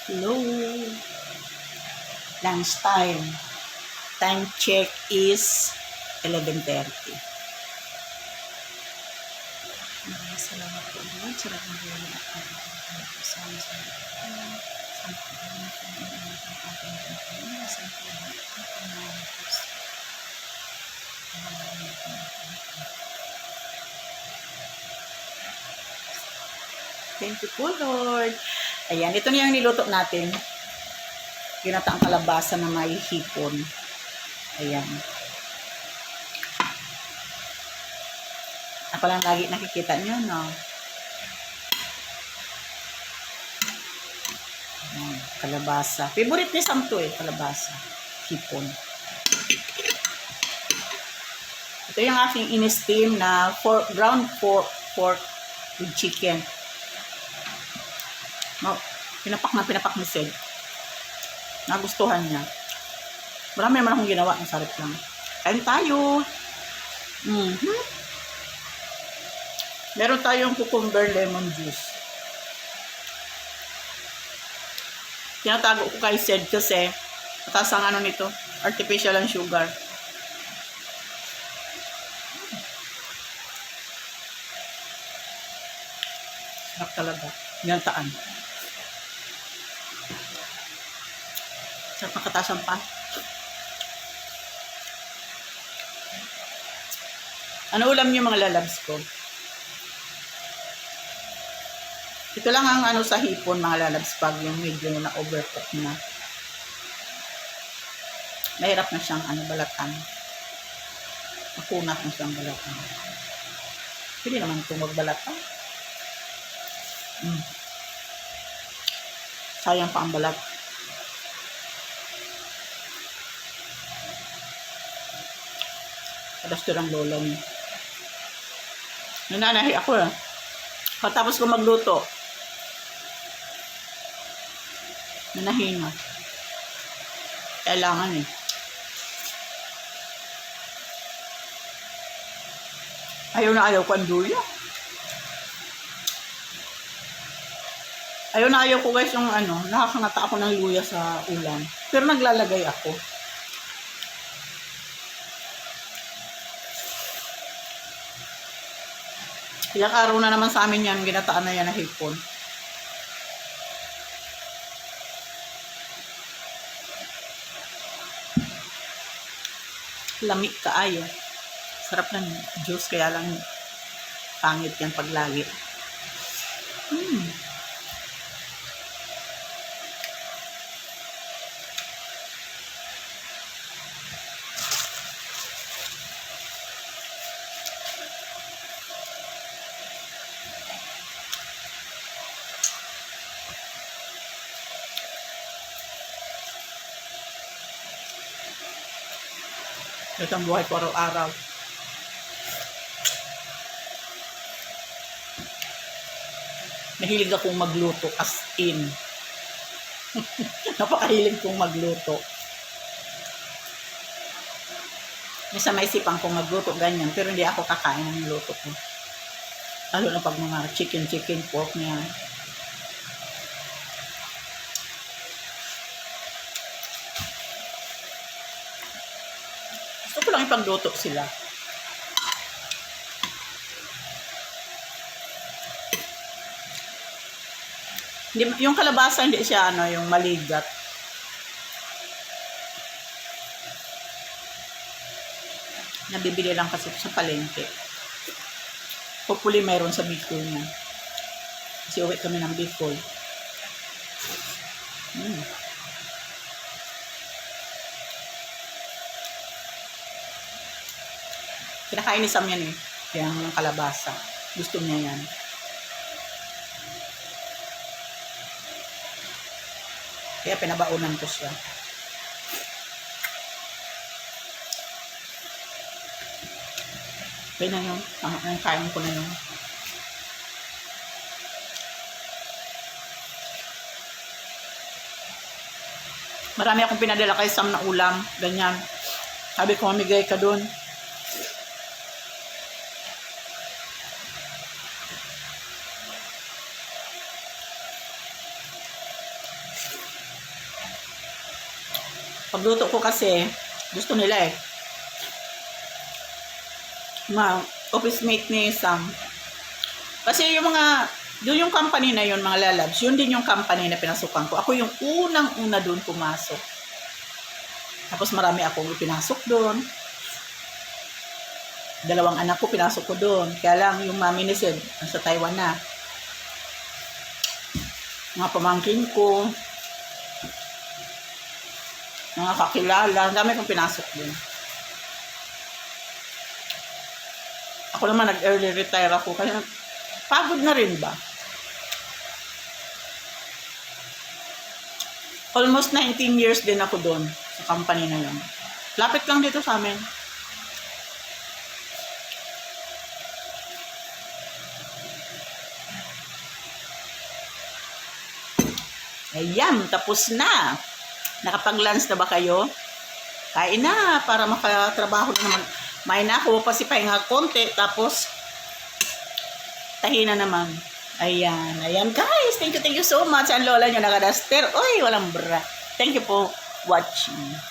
Hello. Lunch time. Time check is 11:30. Maraming salamat po Lord sa lahat ng buwan at pagkakataon po sa amin sa lahat. Sa pagkakataon po ng ating pagkakataon sa Thank you po Lord. Ayan, ito na yung niluto natin. Ginataang kalabasa na may hipon. Ayan. Ako lang lagi nakikita nyo, no? Ayan, kalabasa. Favorite ni Sam to kalabasa. Hipon. Ito yung aking in-steam na ground pork with chicken. No, pinapak ni Sed. Nagustuhan niya. Marami naman akong ginawa. Ang sarap lang. Kain tayo. Meron tayong cucumber lemon juice. Tinatago ko kay Sed kasi mataas ang ano nito. Artificial ang sugar. Sarap talaga. Ginataan. Sarap makataas ang pan. Ano ulam niyo mga lalabs ko? Ito lang ang ano sa hipon mga lalabs pag yung medyo na overcook na. Mahirap na siyang balatan. Makunat na siyang balatan. Pwede naman itong magbalatan. Sayang pa ang balat. Adastor ang lolo niya. Nananahi ako Pagkatapos ko magluto, nanahin na. Kailangan Ayaw na ayaw ko ang luya. Ayaw na ayaw ko guys yung nakakangata ako ng luya sa ulam. Pero naglalagay ako. Ilang araw na naman sa amin yan, ginataan na yan na hipon. Lamig kaayo. Sarap ng juice, kaya lang pangit yan paglagi. Ito ang buhay ko araw-araw. Nahilig akong magluto as in. Napakahilig kong magluto. Minsan may isipang kong magluto ganyan, pero hindi ako kakain ng luto ko. Lalo na pag mga chicken, pork niya. Gusto ko lang ipagluto sila. Yung kalabasa hindi siya yung maligat. Nabibili lang kasi sa palengke. Hopefully mayroon sa Bicol na. Kasi uwi kami ng Bicol. Kinakain ni Sam yan yung kalabasa. Gusto niya yan. Kaya pinabaunan ko siya. Kaya na yun. Ang kain ko na yun. Marami akong pinadala kay Sam na ulam. Ganyan. Sabi ko, mamigay ka dun. Pagluto ko kasi, gusto nila eh. Mga office mate ni Sam. Kasi yung mga, doon yung company na yun, mga lalabs, yun din yung company na pinasukan ko. Ako yung unang-una doon pumasok. Tapos marami akong ipinasok doon. 2 anak ko pinasok ko doon. Kaya lang yung mami ni Sid, nasa Taiwan na. Mga pamangkin ko, mga kakilala, ang dami kong pinasok doon. Ako naman nag-early retire ako kasi pagod na rin ba? Almost 19 years din ako doon sa company na yun. Lapit lang dito sa amin. Ayan, tapos na. Nakapag-lunch na ba kayo? Kain na para makatrabaho na naman. May na ako, pasipahinga konti, tapos tahi na naman. Ayan, ayan guys. Thank you so much. Ang lola nyo nakadaster. Uy, walang bra. Thank you for watching.